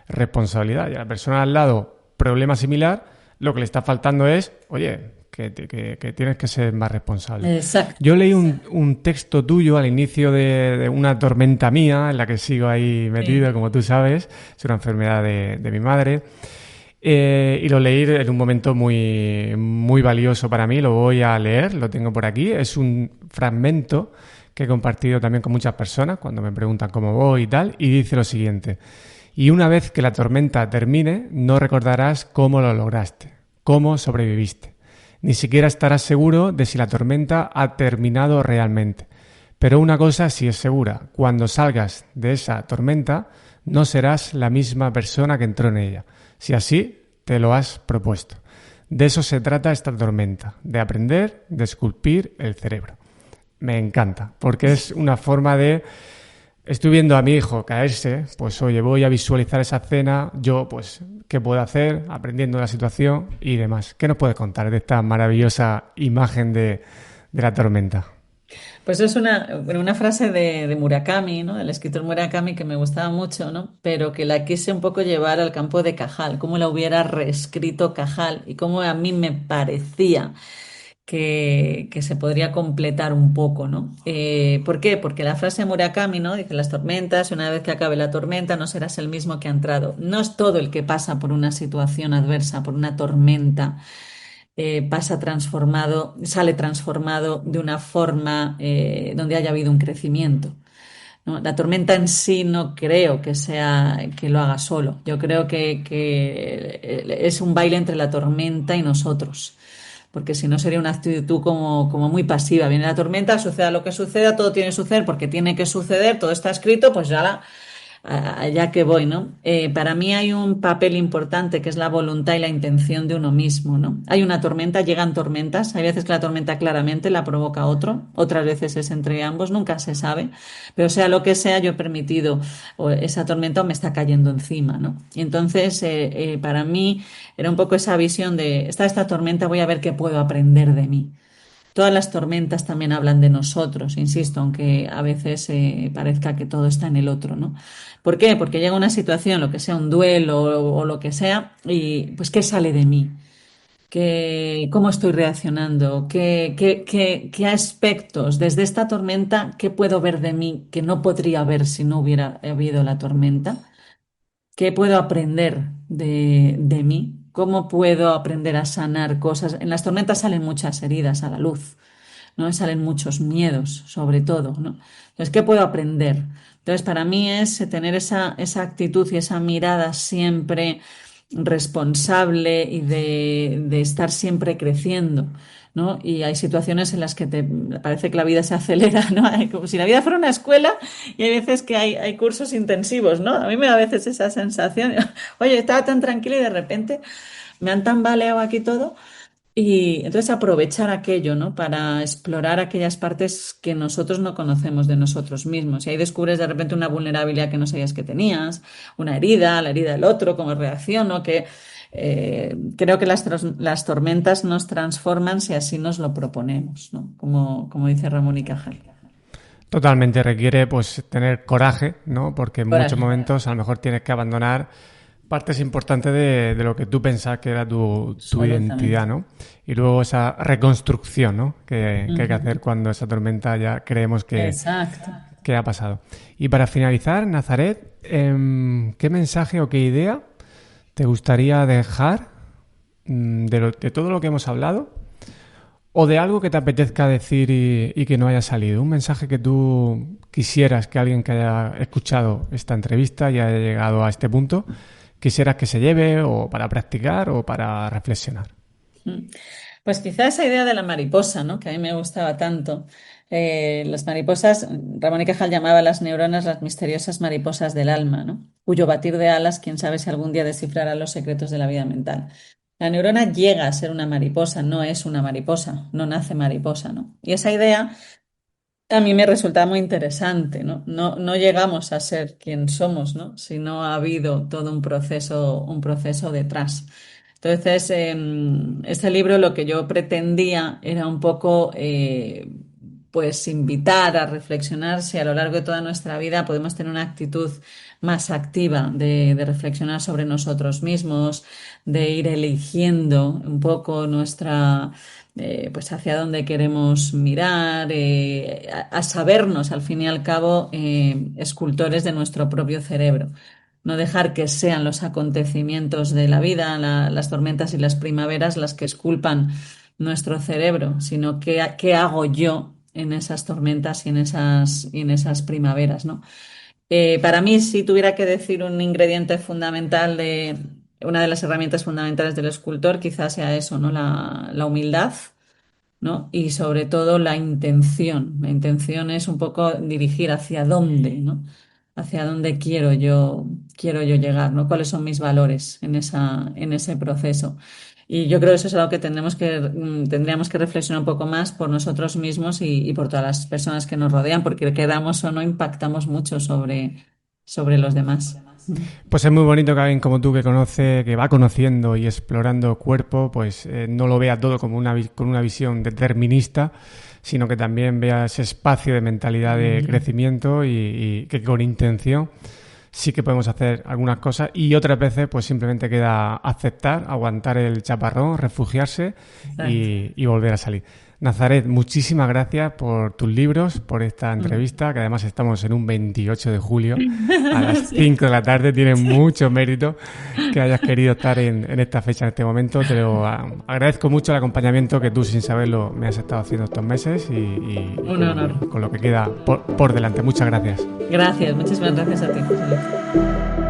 responsabilidad. Y a la persona al lado, problema similar, lo que le está faltando es, oye, que tienes que ser más responsable. Exacto. Yo leí un texto tuyo al inicio de una tormenta mía, en la que sigo ahí metido, Sí. como tú sabes, es una enfermedad de mi madre, y lo leí en un momento muy, muy valioso para mí, lo voy a leer, lo tengo por aquí, es un fragmento que he compartido también con muchas personas cuando me preguntan cómo voy y tal, y dice lo siguiente: y una vez que la tormenta termine, no recordarás cómo lo lograste, cómo sobreviviste. Ni siquiera estarás seguro de si la tormenta ha terminado realmente. Pero una cosa sí es segura: cuando salgas de esa tormenta, no serás la misma persona que entró en ella, si así te lo has propuesto. De eso se trata esta tormenta, de aprender, de esculpir el cerebro. Me encanta, porque es una forma de... Estoy viendo a mi hijo caerse, pues oye, voy a visualizar esa escena, yo pues, ¿qué puedo hacer? Aprendiendo de la situación y demás. ¿Qué nos puedes contar de esta maravillosa imagen de la tormenta? Pues es una frase de Murakami, ¿no? Del escritor Murakami que me gustaba mucho, ¿no? Pero que la quise un poco llevar al campo de Cajal, cómo la hubiera reescrito Cajal y cómo a mí me parecía que se podría completar un poco, ¿no? ¿Por qué? Porque la frase de Murakami, ¿no? Dice: las tormentas, una vez que acabe la tormenta, no serás el mismo que ha entrado. No es todo el que pasa por una situación adversa, por una tormenta, pasa transformado, sale transformado de una forma donde haya habido un crecimiento, ¿no? La tormenta en sí no creo que sea que lo haga solo. Yo creo que es un baile entre la tormenta y nosotros. Porque si no sería una actitud como muy pasiva. Viene la tormenta, suceda lo que suceda, todo tiene que suceder porque tiene que suceder, todo está escrito, pues ya allá que voy, ¿no? Para mí hay un papel importante que es la voluntad y la intención de uno mismo, ¿no? Hay una tormenta, llegan tormentas, hay veces que la tormenta claramente la provoca otro, otras veces es entre ambos, nunca se sabe, pero sea lo que sea, yo he permitido, o esa tormenta me está cayendo encima, ¿no? Y entonces, para mí era un poco esa visión de, esta tormenta, voy a ver qué puedo aprender de mí. Todas las tormentas también hablan de nosotros, insisto, aunque a veces parezca que todo está en el otro, ¿no? ¿Por qué? Porque llega una situación, lo que sea un duelo o lo que sea, y pues ¿qué sale de mí? ¿Cómo estoy reaccionando? ¿Qué aspectos desde esta tormenta, qué puedo ver de mí que no podría ver si no hubiera habido la tormenta? ¿Qué puedo aprender de mí? ¿Cómo puedo aprender a sanar cosas? En las tormentas salen muchas heridas a la luz, ¿no? Salen muchos miedos, sobre todo, ¿no? Entonces, ¿qué puedo aprender? Entonces, para mí es tener esa actitud y esa mirada siempre responsable y de estar siempre creciendo, ¿no? Y hay situaciones en las que te parece que la vida se acelera, ¿no? Como si la vida fuera una escuela y hay veces que hay cursos intensivos, ¿no? A mí me da a veces esa sensación, oye, estaba tan tranquila y de repente me han tambaleado aquí todo. Y entonces aprovechar aquello, ¿no? Para explorar aquellas partes que nosotros no conocemos de nosotros mismos. Y ahí descubres de repente una vulnerabilidad que no sabías que tenías, una herida, la herida del otro, cómo reacciono, que creo que las tormentas nos transforman si así nos lo proponemos, ¿no? Como dice Ramón y Cajal. Totalmente requiere pues tener coraje, ¿no? Porque en muchos Coraje. momentos a lo mejor tienes que abandonar partes importantes de lo que tú pensabas que era tu identidad, Absolutamente. ¿no? Y luego esa reconstrucción, ¿no? Que hay que Ujú. hacer cuando esa tormenta ya creemos Exacto. que ha pasado. Y para finalizar, Nazaret, ¿qué mensaje o qué idea te gustaría dejar de todo lo que hemos hablado? O de algo que te apetezca decir y que no haya salido. Un mensaje que tú quisieras que alguien que haya escuchado esta entrevista y haya llegado a este punto, quisieras que se lleve o para practicar o para reflexionar. Pues quizá esa idea de la mariposa, ¿no? Que a mí me gustaba tanto. Las mariposas, Ramón y Cajal llamaba a las neuronas las misteriosas mariposas del alma, ¿no? Cuyo batir de alas, quién sabe si algún día descifrará los secretos de la vida mental. La neurona llega a ser una mariposa, no es una mariposa, no nace mariposa, ¿no? Y esa idea a mí me resulta muy interesante, ¿no? No llegamos a ser quien somos, ¿no? Si no ha habido todo un proceso detrás. Entonces, este libro lo que yo pretendía era un poco, pues, invitar a reflexionar si a lo largo de toda nuestra vida podemos tener una actitud más activa de reflexionar sobre nosotros mismos, de ir eligiendo un poco nuestra pues hacia dónde queremos mirar, a sabernos, al fin y al cabo, escultores de nuestro propio cerebro. No dejar que sean los acontecimientos de la vida, las tormentas y las primaveras las que esculpan nuestro cerebro, sino qué hago yo en esas tormentas y en esas primaveras, ¿no? Para mí, si tuviera que decir un ingrediente fundamental una de las herramientas fundamentales del escultor, quizás sea eso, ¿no? La humildad, ¿no? Y sobre todo la intención. La intención es un poco dirigir hacia dónde, ¿no? Hacia dónde quiero yo llegar, ¿no? ¿Cuáles son mis valores en ese proceso? Y yo creo que eso es algo que tendríamos que reflexionar un poco más por nosotros mismos y por todas las personas que nos rodean, porque quedamos o no impactamos mucho sobre los demás. Pues es muy bonito que alguien como tú que conoce, que va conociendo y explorando cuerpo, pues no lo vea todo como con una visión determinista, sino que también vea ese espacio de mentalidad de crecimiento y que con intención sí que podemos hacer algunas cosas y otras veces pues simplemente queda aceptar, aguantar el chaparrón, refugiarse y volver a salir. Nazaret, muchísimas gracias por tus libros, por esta entrevista, que además estamos en un 28 de julio a las 5 de la tarde. Tiene mucho mérito que hayas querido estar en esta fecha, en este momento. Te lo agradezco mucho el acompañamiento que tú, sin saberlo, me has estado haciendo estos meses y un honor. Con lo que queda por delante. Muchas gracias. Gracias, muchísimas gracias a ti, José Luis.